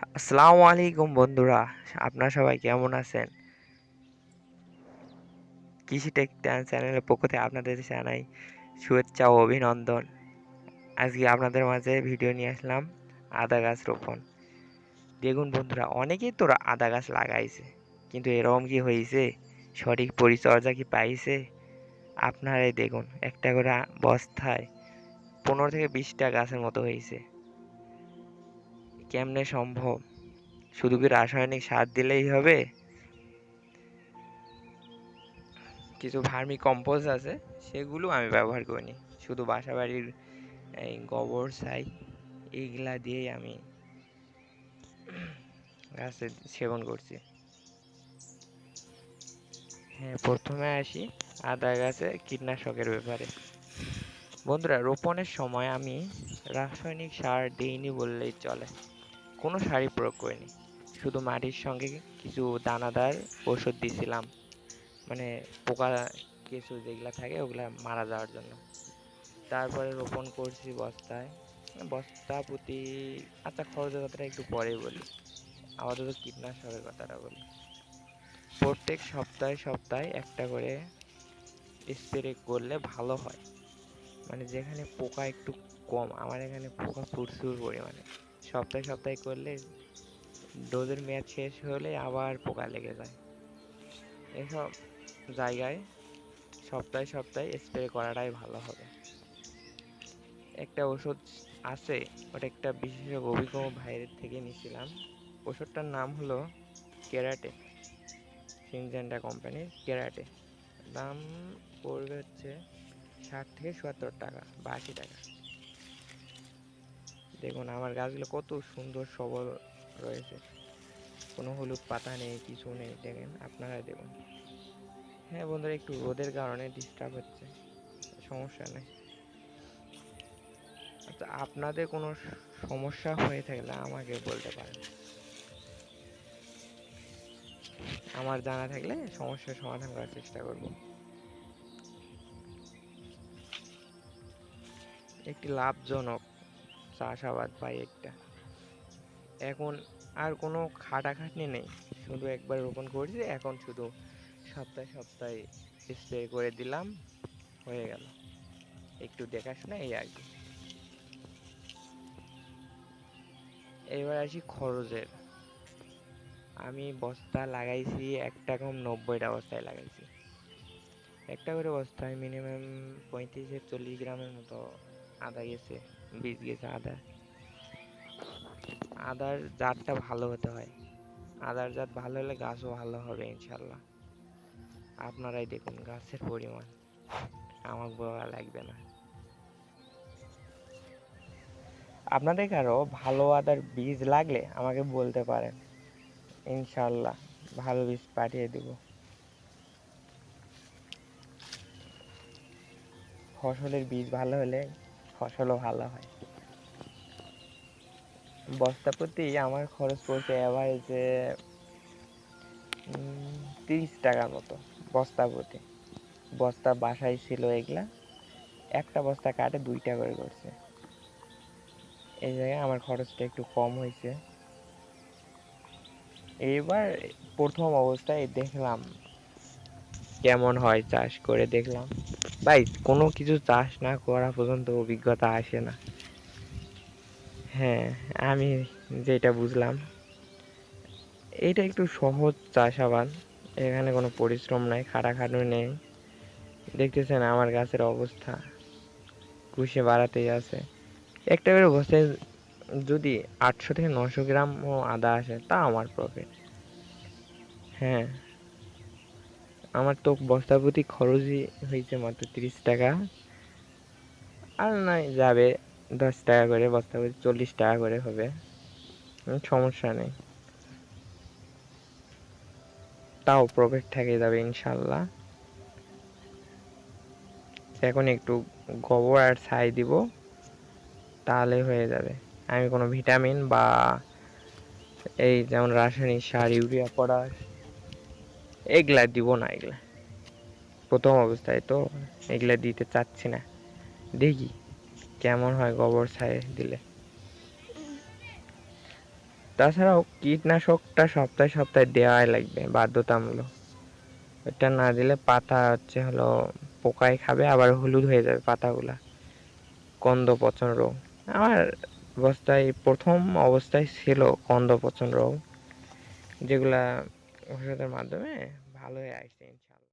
আসসালামু আলাইকুম বন্ধুরা, আপনারা সবাই কেমন আছেন? কৃষি টেক চ্যানেলের পক্ষ থেকে আপনাদের জানাই শুভেচ্ছা ও অভিনন্দন। আজকে আপনাদের মাঝে ভিডিও নিয়ে আসলাম আদা গাছ রোপণ। দেখুন বন্ধুরা, অনেকেই তো আদা গাছ লাগাইছে, কিন্তু এরকম কি হয়েছে? সঠিক পরিচর্যা কি পাইছে? আপনারাই দেখুন, একটা করে বস্তায় 15 থেকে 20টা গাছের মতো হয়েছে। কেমনে সম্ভব? শুধু কি রাসায়নিক সার দিলেই হবে? কিছু ভার্মি কম্পোজ আছে, সেগুলো আমি ব্যবহার করিনি। শুধু বাসাবাড়ির এই গোবর ছাই এইগুলা দিয়েই আমি গাছে সেবন করছি। হ্যাঁ, প্রথমে আসি আদা গাছে কীটনাশকের ব্যাপারে। বন্ধুরা, রোপণের সময় আমি রাসায়নিক সার দিইনি বললেই চলে। কোনো সারই প্রয়োগ করিনি। শুধু মাটির সঙ্গে কিছু দানাদার ওষুধ দিছিলাম, মানে পোকা কেঁচো যেগুলা থাকে ওগুলা মারা যাওয়ার জন্য। তারপরে রোপণ করছি বস্তায়। বস্তা প্রতি, আচ্ছা খরচের কথাটা একটু পরে বলি, আপাতত কীটনাশকের কথাটা বলি। প্রত্যেক সপ্তাহে সপ্তাহে একটা করে স্প্রে করলে ভালো হয়। মানে যেখানে পোকা একটু কম, আমার এখানে পোকা প্রচুর পরিমাণে। সপ্তাহে সপ্তাহে করলে ডোজের মেয়াদ শেষ হলে আবার পোকা লেগে যায়। এসব জায়গায় সপ্তাহে সপ্তাহে স্প্রে করাটাই ভালো হবে। একটা ওষুধ আছে, ওটা একটা বিশেষজ্ঞ অভিজ্ঞ ভাইয়ের থেকে নিয়েছিলাম। ওষুধটার নাম হলো কেরাটে, সিনজেন্টা কোম্পানির কেরাটে। দাম পড়বে হচ্ছে 60 থেকে 70 টাকা বা 80 টাকা। দেখুন আমার গাছগুলো কত সুন্দর সবল রয়েছে, কোনো হলুদ পাতা নেই, কিছু নেই। দেখেন, আপনারা দেখুন। হ্যাঁ বন্ধুরা, একটু রোদের কারণে ডিস্টার্ব হচ্ছে, সমস্যা নেই। আচ্ছা, আপনাদের কোনো সমস্যা হয়ে থাকলে আমাকে বলতে পারেন, আমার জানা থাকলে সমস্যার সমাধান করার চেষ্টা করব। একটি লাভজনক চাষাবাদ পাই একটা। এখন আর কোনো খাটাখাটনি নেই, শুধু একবার রোপণ করেছি, এখন শুধু সপ্তাহে সপ্তাহে স্প্রে করে দিলাম, হয়ে গেল। একটু দেখাশোনা, এই আর কি। এবার আসি খরচের। আমি বস্তা লাগাইছি একটা কম 90টা বস্তায় লাগাইছি। একটা করে বস্তায় মিনিমাম 35 থেকে 40 গ্রামের মতো আদা গেছে, বীজ গেছে আদা। আদার জাতটা ভালো হতে হয়, আদার জাত ভালো হলে গাছও ভালো হবে ইনশাল্লাহ। আপনারাই দেখুন গাছের পরিমাণ, আমার বলা লাগবে না। আপনাদের কারো ভালো আদার বীজ লাগলে আমাকে বলতে পারেন, ইনশাল্লাহ ভালো বীজ পাঠিয়ে দেব। ফসলের বীজ ভালো হলে ফসলও ভালো হয়। বস্তা প্রতি আমার খরচ পড়ছে অ্যাভারেজে 30 টাকার মতো বস্তা প্রতি। বস্তা বাসায় ছিল এগুলা, একটা বস্তা কাটে 2টা করে করছে। এই জায়গায় আমার খরচটা একটু কম হয়েছে। এবার প্রথম অবস্থায় দেখলাম কেমন হয়, চাষ করে দেখলাম। ভাই, কোনো কিছু চাষ না করা পর্যন্ত অভিজ্ঞতা আসে না। হ্যাঁ, আমি যেটা বুঝলাম, এইটা একটু সহজ চাষাবাদ। এখানে কোনো পরিশ্রম নাই, খাটাখাটনি নেই। দেখতেছেন আমার গাছের অবস্থা, কুশি বাড়াতেই আছে। একটা করে বস্তায় যদি 800 থেকে 900 গ্রামও আদা আসে, তা আমার প্রফিট। হ্যাঁ, আমার তো বস্তা প্রতি খরচই হয়েছে মাত্র 30 টাকা। আর নাই যাবে 10 টাকা করে, বস্তা প্রতি 40 টাকা করে হবে, সমস্যা নেই। তাও প্রফিট থেকে যাবে ইনশাল্লাহ। এখন একটু গোবর আর ছাই দিব, তাহলে হয়ে যাবে। আমি কোনো ভিটামিন বা এই যেমন রাসায়নিক সার, ইউরিয়া, পটাশ এগুলা দিব না। এগুলা প্রথম অবস্থায় তো এগুলা দিতে চাচ্ছি না। দেখি কেমন হয় গোবর ছাই দিলে। তাছাড়াও কীটনাশকটা সপ্তাহে সপ্তাহে দেওয়াই লাগবে, বাধ্যতামূলক। এটা না দিলে পাতা পোকায় খাবে, আবার হলুদ হয়ে যাবে পাতাগুলা। কন্দ পচন রোগ আমার প্রথম অবস্থায় ছিল, কন্দ পচন রোগ, যেগুলা ওষুধের মাধ্যমে ভালো হয়ে আসছে।